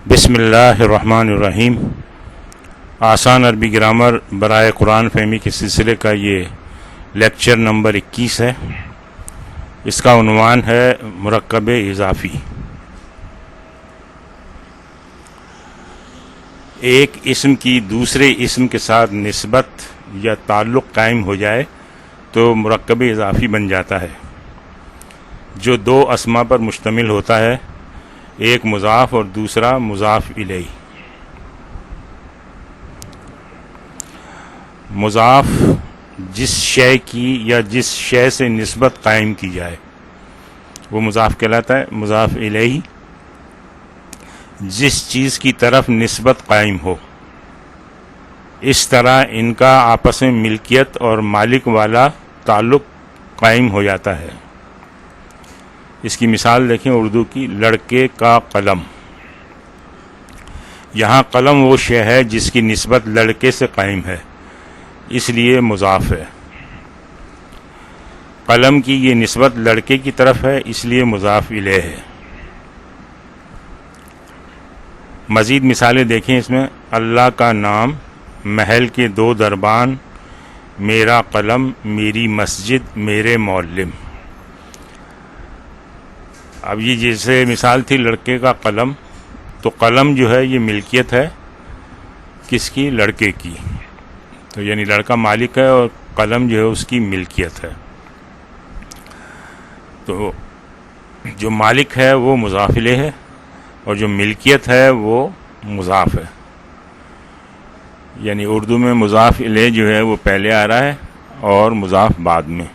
بسم اللہ الرحمن الرحیم۔ آسان عربی گرامر برائے قرآن فہمی کے سلسلے کا یہ لیکچر نمبر 21 ہے۔ اس کا عنوان ہے مرکب اضافی۔ ایک اسم کی دوسرے اسم کے ساتھ نسبت یا تعلق قائم ہو جائے تو مرکب اضافی بن جاتا ہے، جو دو اسما پر مشتمل ہوتا ہے، ایک مضاف اور دوسرا مضاف الیہ۔ مضاف جس شے کی یا جس شے سے نسبت قائم کی جائے وہ مضاف کہلاتا ہے۔ مضاف الیہ جس چیز کی طرف نسبت قائم ہو، اس طرح ان کا آپس میں ملکیت اور مالک والا تعلق قائم ہو جاتا ہے۔ اس کی مثال دیکھیں اردو کی، لڑکے کا قلم۔ یہاں قلم وہ شے ہے جس کی نسبت لڑکے سے قائم ہے، اس لیے مضاف ہے۔ قلم کی یہ نسبت لڑکے کی طرف ہے، اس لیے مضاف الیہ ہے۔ مزید مثالیں دیکھیں اس میں، اللہ کا نام، محل کے دو دربان، میرا قلم، میری مسجد، میرے معلم۔ اب یہ جیسے مثال تھی لڑکے کا قلم، تو قلم جو ہے یہ ملکیت ہے کس کی؟ لڑکے کی۔ تو یعنی لڑکا مالک ہے اور قلم جو ہے اس کی ملکیت ہے۔ تو جو مالک ہے وہ مضاف الیہ ہے اور جو ملکیت ہے وہ مضاف ہے۔ یعنی اردو میں مضاف الیہ جو ہے وہ پہلے آ رہا ہے اور مضاف بعد میں۔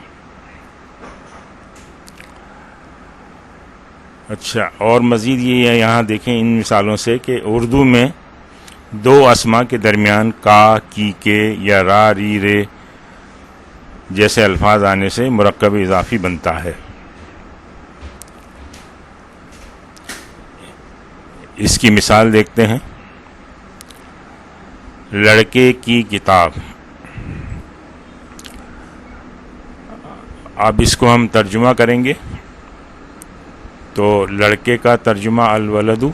اچھا، اور مزید یہ ہے، یہاں دیکھیں ان مثالوں سے کہ اردو میں دو اسما کے درمیان کا، کی کے یا را، ری، رے جیسے الفاظ آنے سے مرکب اضافی بنتا ہے۔ اس کی مثال دیکھتے ہیں، لڑکے کی کتاب۔ اب اس کو ہم ترجمہ کریں گے تو لڑکے کا ترجمہ الولد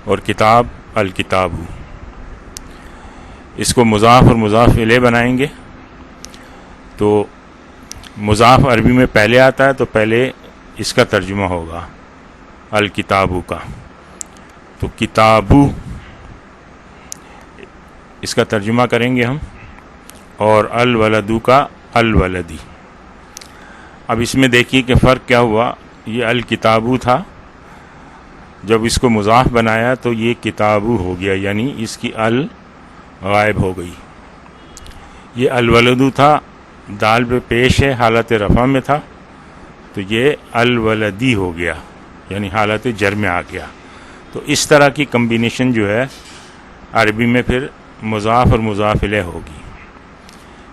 اور کتاب الکتاب۔ اس کو مضاف اور مضاف الیہ بنائیں گے تو مضاف عربی میں پہلے آتا ہے، تو پہلے اس کا ترجمہ ہوگا الکتابو کا، تو کتابو اس کا ترجمہ کریں گے ہم، اور الولدو کا الولدی۔ اب اس میں دیکھیے کہ فرق کیا ہوا، یہ الکتابو تھا، جب اس کو مضاف بنایا تو یہ کتابو ہو گیا، یعنی اس کی ال غائب ہو گئی۔ یہ الولدو تھا، دال پہ پیش ہے، حالت رفع میں تھا، تو یہ الولدی ہو گیا، یعنی حالت جر میں آ گیا۔ تو اس طرح کی کمبینیشن جو ہے عربی میں پھر مضاف اور مضاف الیہ ہوگی،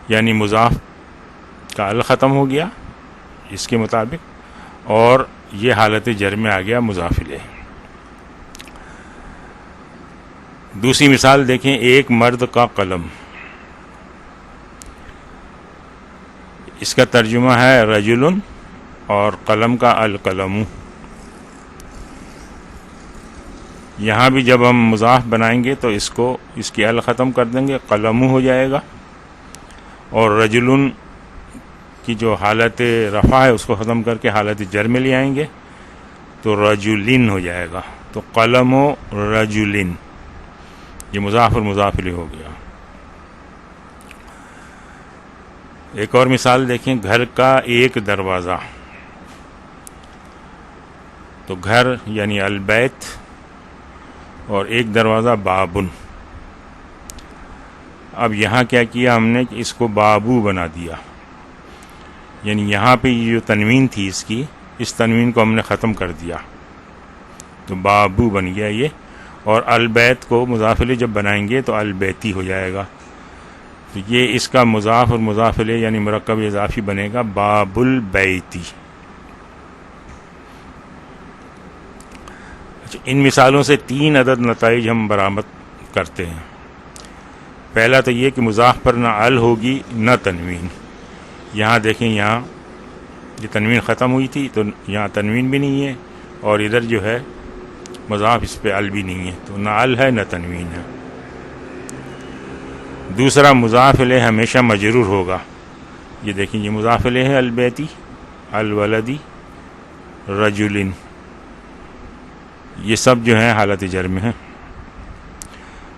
یعنی مضاف کا ال ختم ہو گیا اس کے مطابق، اور یہ حالت جر میں آ گیا مضاف الیہ۔ دوسری مثال دیکھیں، ایک مرد کا قلم۔ اس کا ترجمہ ہے رجل، اور قلم کا القلم۔ یہاں بھی جب ہم مضاف بنائیں گے تو اس کی ال ختم کر دیں گے، قلم ہو جائے گا، اور رجل کی جو حالت رفع ہے اس کو ختم کر کے حالت جر میں لے آئیں گے تو رجلن ہو جائے گا، تو قلم و رجلن، یہ مضاف اور مضاف الیہ ہو گیا۔ ایک اور مثال دیکھیں، گھر کا ایک دروازہ۔ تو گھر یعنی البیت اور ایک دروازہ بابن۔ اب یہاں کیا کیا ہم نے کہ اس کو بابو بنا دیا، یعنی یہاں پہ یہ جو تنوین تھی اس تنوین کو ہم نے ختم کر دیا، تو بابو بن گیا یہ۔ اور البیت کو مضاف الیہ جب بنائیں گے تو البیتی ہو جائے گا، تو یہ اس کا مضاف اور مضاف الیہ یعنی مرکب اضافی بنے گا باب البیتی۔ اچھا، ان مثالوں سے 3 عدد نتائج ہم برآمد کرتے ہیں۔ پہلا تو یہ کہ مضاف پر نہ ال ہوگی نہ تنوین۔ یہاں دیکھیں، یہاں یہ تنوین ختم ہوئی تھی تو یہاں تنوین بھی نہیں ہے، اور ادھر جو ہے مضاف اس پہ ال بھی نہیں ہے، تو نہ ال ہے نہ تنوین ہے۔ دوسرا مضاف الیہ ہمیشہ مجرور ہوگا، یہ دیکھیں یہ مضاف الیہ ہے، البیتی، الولدی، رجل، یہ سب جو ہیں حالت جر میں ہیں۔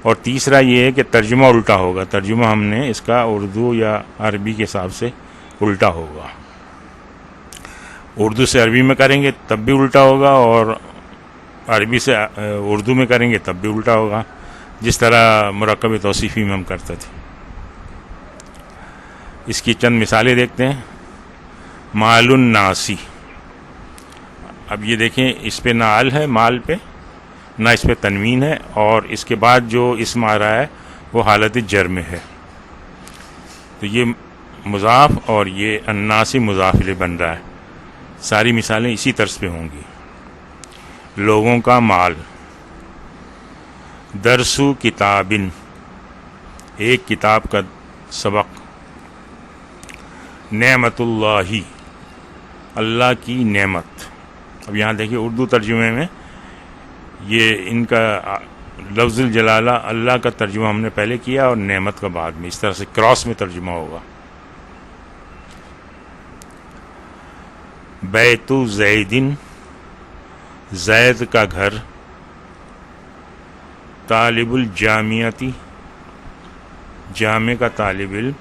اور تیسرا یہ ہے کہ ترجمہ الٹا ہوگا، ترجمہ ہم نے اس کا اردو یا عربی کے حساب سے الٹا ہوگا، اردو سے عربی میں کریں گے تب بھی الٹا ہوگا، اور عربی سے اردو میں کریں گے تب بھی الٹا ہوگا، جس طرح مرکب توصیفی میں ہم کرتے تھے۔ اس کی چند مثالیں دیکھتے ہیں۔ مال الناسی، اب یہ دیکھیں اس پہ نہ ال ہے مال پہ، نہ اس پہ تنوین ہے، اور اس کے بعد جو اسم آ رہا ہے وہ حالت جر میں ہے، تو یہ مضاف اور یہ الناسی مضاف الیہ بن رہا ہے۔ ساری مثالیں اسی طرز پہ ہوں گی۔ لوگوں کا مال، درسو کتابن، ایک کتاب کا سبق، نعمت اللہ، اللہ کی نعمت۔ اب یہاں دیکھیے اردو ترجمے میں یہ ان کا لفظ الجلالہ اللہ کا ترجمہ ہم نے پہلے کیا اور نعمت کا بعد میں، اس طرح سے کراس میں ترجمہ ہوگا۔ بیت زیدن، زید کا گھر، طالب الجامعتی، جامع کا طالب علم،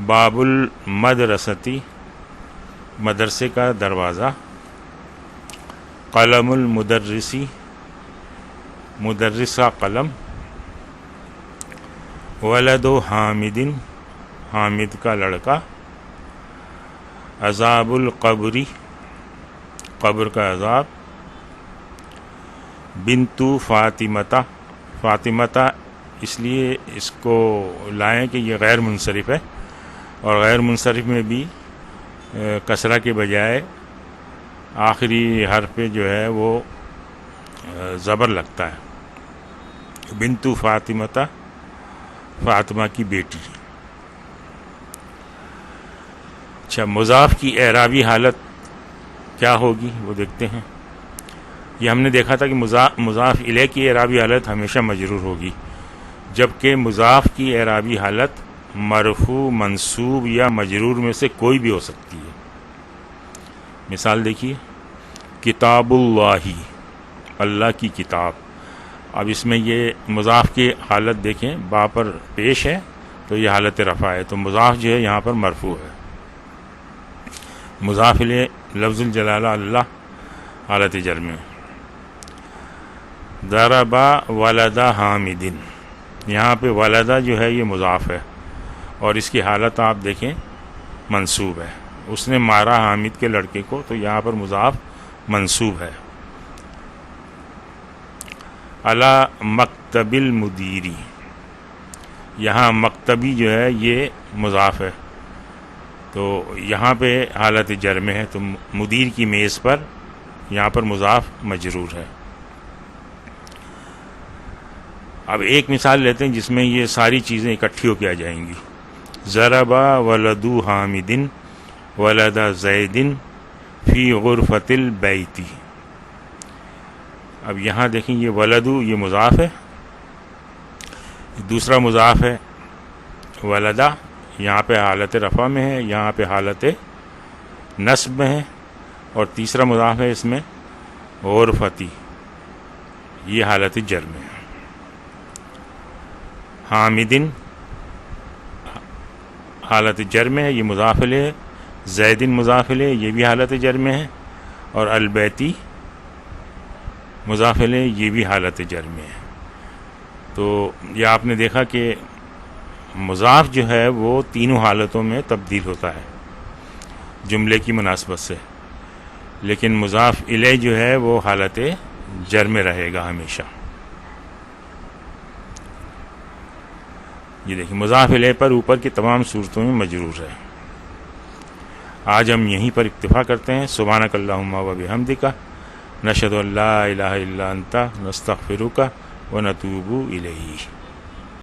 باب المدرستی، مدرسے کا دروازہ، قلم المدرسی، مدرس کا قلم، ولد حامد، حامد کا لڑکا، عذاب القبری، قبر کا عذاب، بنتو فاطمتا، فاطمتا اس لیے اس کو لائیں کہ یہ غیر منصرف ہے، اور غیر منصرف میں بھی کسرہ کے بجائے آخری حرف پہ جو ہے وہ زبر لگتا ہے۔ بنتو فاطمتا، فاطمہ کی بیٹی۔ اچھا، مضاف کی اعرابی حالت کیا ہوگی وہ دیکھتے ہیں۔ یہ ہم نے دیکھا تھا کہ مضاف الیہ کی اعرابی حالت ہمیشہ مجرور ہوگی، جبکہ مضاف کی اعرابی حالت مرفوع، منصوب یا مجرور میں سے کوئی بھی ہو سکتی ہے۔ مثال دیکھیے، کتاب اللہ، اللہ کی کتاب۔ اب اس میں یہ مضاف کی حالت دیکھیں، با پر پیش ہے تو یہ حالت رفع ہے، تو مضاف جو ہے یہاں پر مرفوع ہے۔ مضاف الیہ لفظ الجلالہ اللہ حالت جر میں۔ ضربا ولدا حامدن، یہاں پہ ولدا جو ہے یہ مضاف ہے، اور اس کی حالت آپ دیکھیں منصوب ہے، اس نے مارا حامد کے لڑکے کو، تو یہاں پر مضاف منصوب ہے۔ علی مکتب المدیری، یہاں مکتبی جو ہے یہ مضاف ہے، تو یہاں پہ حالت جر میں ہے، تو مدیر کی میز پر یہاں پر مضاف مجرور ہے۔ اب ایک مثال لیتے ہیں جس میں یہ ساری چیزیں اکٹھی ہو کے آ جائیں گی۔ ضربا ولدو حامدن ولد زیدن فی غرفت البیتی۔ اب یہاں دیکھیں یہ ولدو یہ مضاف ہے، دوسرا مضاف ہے ولدا، یہاں پہ حالت رفع میں ہے، یہاں پہ حالت نصب میں ہے، اور تیسرا مضاف ہے اس میں غرفتی، یہ حالت جر میں ہے۔ حامدن حالت جر میں ہے، یہ مضاف الیہ ہے، زیدن مضاف الیہ یہ بھی حالت جر میں ہے، اور البیتی مضاف الیہ یہ بھی حالت جر میں ہے۔ تو یہ آپ نے دیکھا کہ مضاف جو ہے وہ تینوں حالتوں میں تبدیل ہوتا ہے جملے کی مناسبت سے، لیکن مضاف الیہ جو ہے وہ حالت جر میں رہے گا ہمیشہ۔ یہ دیکھیں مضاف الیہ پر اوپر کی تمام صورتوں میں مجرور ہے۔ آج ہم یہیں پر اکتفا کرتے ہیں۔ سبحانک اللہم و بحمدک، نشہد ان لا الہ الا انت، نستغفرک و نتوب الیک۔